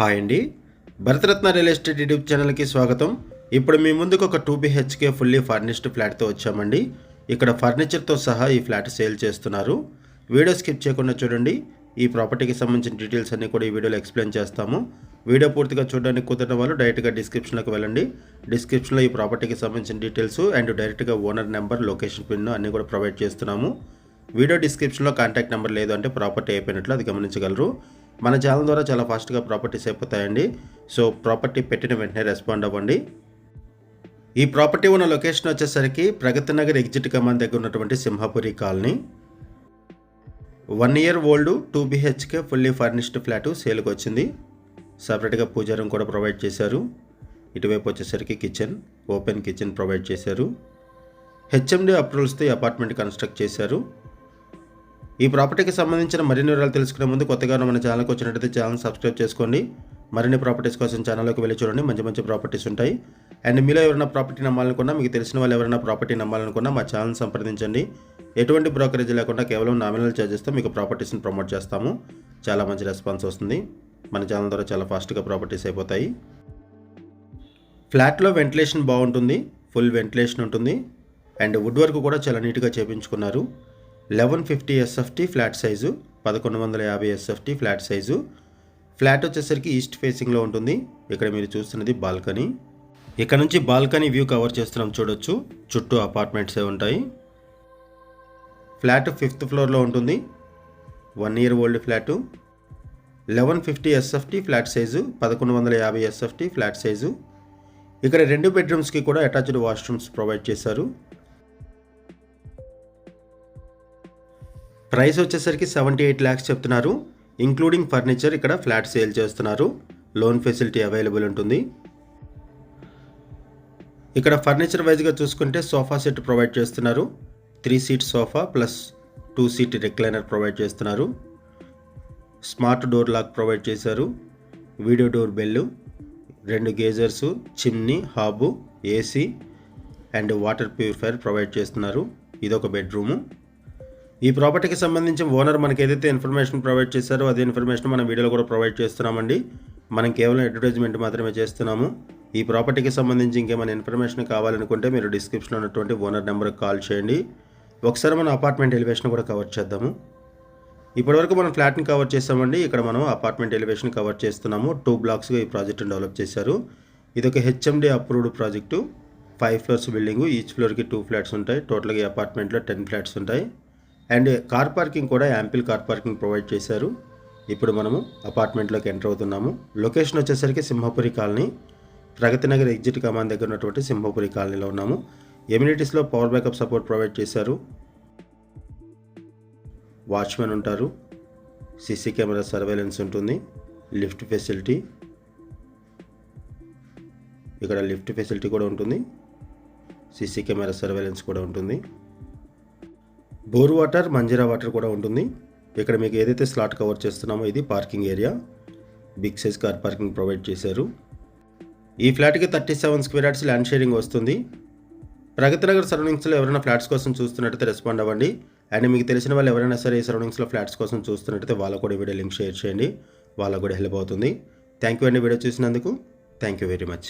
Hi అండి, Bharat Ratna real estate YouTube ఛానల్కి స్వాగతం. ఇప్పుడు మీ ముందుకు ఒక 2 BHK ఫుల్లీ ఫర్నిష్డ్ ఫ్లాట్తో వచ్చామండి. ఇక్కడ ఫర్నిచర్తో సహా ఈ ఫ్లాట్ సేల్ చేస్తున్నారు. వీడియో స్కిప్ చేయకుండా చూడండి. ఈ ప్రాపర్టీకి సంబంధించిన డీటెయిల్స్ అన్నీ కూడా ఈ వీడియోలో ఎక్స్ప్లెయిన్ చేస్తాము. వీడియో పూర్తిగా చూడడానికి కుదరని వాళ్ళు డైరెక్ట్గా డిస్క్రిప్షన్లోకి వెళ్ళండి. డిస్క్రిప్షన్లో ఈ ప్రాపర్టీకి సంబంధించిన డీటెయిల్స్ అండ్ డైరెక్ట్గా ఓనర్ నెంబర్, లొకేషన్ పిన్ అన్నీ కూడా ప్రొవైడ్ చేస్తున్నాము. వీడియో డిస్క్రిప్షన్లో కాంటాక్ట్ నెంబర్ లేదు అంటే ప్రాపర్టీ అయిపోయినట్లు అది గమనించగలరు. మన ఛానల్ ద్వారా చాలా ఫాస్ట్గా ప్రాపర్టీస్ అయిపోతాయండి. సో ప్రాపర్టీ పెట్టిన వెంటనే రెస్పాండ్ అవ్వండి. ఈ ప్రాపర్టీ ఉన్న లొకేషన్ వచ్చేసరికి ప్రగతి నగర్ ఎగ్జిట్ కమాన్ దగ్గర ఉన్నటువంటి Simhapuri colony. 1 year old 2 BHK fully furnished flat సేల్కి వచ్చింది. సపరేట్గా పూజా రూమ్ కూడా ప్రొవైడ్ చేశారు. ఇటువైపు వచ్చేసరికి కిచెన్, ఓపెన్ కిచెన్ ప్రొవైడ్ చేశారు. HMD అప్రూవల్స్తో ఈ అపార్ట్మెంట్ కన్స్ట్రక్ట్ చేశారు. ఈ ప్రాపర్టీకి సంబంధించిన మరిన్ని వివరాలు తెలుసుకునే ముందు కొత్తగా మన ఛానల్కి వచ్చినట్టయితే ఛానల్ సబ్స్క్రైబ్ చేసుకోండి. మరిన్ని ప్రాపర్టీస్ కోసం ఛానల్లోకి వెళ్ళి చూడండి. మంచి మంచి ప్రాపర్టీస్ ఉంటాయి. అండ్ మీలో ఎవరైనా ప్రాపర్టీ నమ్మాలనుకున్నా, మీకు తెలిసిన వాళ్ళు ఎవరైనా ప్రాపర్టీ నమ్మాలనుకున్నా మా ఛానల్ సంప్రదించండి. ఎటువంటి బ్రోకరేజ్ లేకుండా కేవలం నామినల్ ఛార్జెస్తో మీకు ప్రాపర్టీస్ని ప్రమోట్ చేస్తాము. చాలా మంచి రెస్పాన్స్ వస్తుంది. మన ఛానల్ ద్వారా చాలా ఫాస్ట్గా ప్రాపర్టీస్ అయిపోతాయి. ఫ్లాట్లో వెంటిలేషన్ బాగుంటుంది, ఫుల్ వెంటిలేషన్ ఉంటుంది. అండ్ వుడ్ వర్క్ కూడా చాలా నీట్గా చేయించుకున్నారు. 1150 SFT flat size, 1150 SFT flat size. Flat వచ్చేసరికి ఈస్ట్ ఫేసింగ్లో ఉంటుంది. ఇక్కడ మీరు చూస్తున్నది బాల్కనీ. ఇక్కడ నుంచి బాల్కనీ వ్యూ కవర్ చేస్తున్నాం, చూడొచ్చు. చుట్టూ అపార్ట్మెంట్సే ఉంటాయి. ఫ్లాట్ 5th ఫ్లోర్లో ఉంటుంది. 1 year old flat. 1150 SFT flat size, 1150 SFT flat size. ఇక్కడ 2 బెడ్రూమ్స్కి కూడా అటాచ్డ్ వాష్రూమ్స్ ప్రొవైడ్ చేశారు. ప్రైస్ వచ్చేసరికి 78 lakhs చెప్తున్నారు. ఇంక్లూడింగ్ ఫర్నిచర్ ఇక్కడ ఫ్లాట్ సేల్ చేస్తున్నారు. లోన్ ఫెసిలిటీ అవైలబుల్ ఉంటుంది. ఇక్కడ ఫర్నిచర్ వైజ్గా చూసుకుంటే సోఫా సెట్ ప్రొవైడ్ చేస్తున్నారు. 3 seat sofa plus 2 seat recliner provide చేస్తున్నారు. స్మార్ట్ డోర్ లాక్ ప్రొవైడ్ చేశారు. వీడియో డోర్ బెల్లు, 2 geysers, chimney, hob, AC and water purifier provide చేస్తున్నారు. ఇదొక బెడ్రూము. ఈ ప్రాపర్టీకి సంబంధించి ఓనర్ మనకి ఏదైతే ఇన్ఫర్మేషన్ ప్రొవైడ్ చేశారో అదే ఇన్ఫర్మేషన్ మనం వీడియోలో కూడా ప్రొవైడ్ చేస్తున్నామండి. మనం కేవలం అడ్వర్టైజ్మెంట్ మాత్రమే చేస్తున్నాము. ఈ ప్రాపర్టీకి సంబంధించి ఇంకేమైనా ఇన్ఫర్మేషన్ కావాలనుకుంటే మీరు డిస్క్రిప్షన్లో ఉన్నటువంటి ఓనర్ నెంబర్కి కాల్ చేయండి. ఒకసారి మనం అపార్ట్మెంట్ ఎలివేషన్ కూడా కవర్ చేద్దాము. ఇప్పటివరకు మనం ఫ్లాట్ని కవర్ చేస్తామండి. ఇక్కడ మనం అపార్ట్మెంట్ ఎలివేషన్ కవర్ చేస్తున్నాము. 2 blocks ఈ ప్రాజెక్ట్ని డెవలప్ చేశారు. ఇది ఒక HMD approved project. 5 floors building. Each ఫ్లోర్కి 2 flats ఉంటాయి. టోటల్గా ఈ అపార్ట్మెంట్లో 10 flats ఉంటాయి. అండ్ కార్ పార్కింగ్ కూడా యాంపిల్ కార్ పార్కింగ్ ప్రొవైడ్ చేశారు. ఇప్పుడు మనము అపార్ట్మెంట్లోకి ఎంటర్ అవుతున్నాము. లొకేషన్ వచ్చేసరికి సింహాపురి కాలనీ, ప్రగతి నగర్ ఎగ్జిట్ కమాన్ దగ్గర ఉన్నటువంటి సింహాపురి కాలనీలో ఉన్నాము. ఎమ్యూనిటీస్లో పవర్ బ్యాకప్ సపోర్ట్ ప్రొవైడ్ చేశారు. వాచ్మెన్ ఉంటారు. CC కెమెరా సర్వేలెన్స్ ఉంటుంది. లిఫ్ట్ ఫెసిలిటీ, ఇక్కడ లిఫ్ట్ ఫెసిలిటీ కూడా ఉంటుంది. CC కెమెరా సర్వేలెన్స్ కూడా ఉంటుంది. బోర్ వాటర్, మంజీరా వాటర్ కూడా ఉంటుంది. ఇక్కడ మీకు ఏదైతే స్లాట్ కవర్ చేస్తున్నామో ఇది parking area. Big size car parking provide చేశారు. ఈ ఫ్లాట్కి 37 square yards ల్యాండ్ షేరింగ్ వస్తుంది. ప్రగతి నగర్ సరౌండింగ్స్లో ఎవరైనా ఫ్లాట్స్ కోసం చూస్తున్నట్టయితే రెస్పాండ్ అవ్వండి. అండ్ మీకు తెలిసిన వాళ్ళు ఎవరైనా సరే ఈ సరౌండింగ్స్లో ఫ్లాట్స్ కోసం చూస్తున్నట్టయితే వాళ్ళకు కూడా వీడియో లింక్ షేర్ చేయండి. వాళ్ళకు కూడా హెల్ప్ అవుతుంది. థ్యాంక్ యూ అండి వీడియో చూసినందుకు. Thank you very much.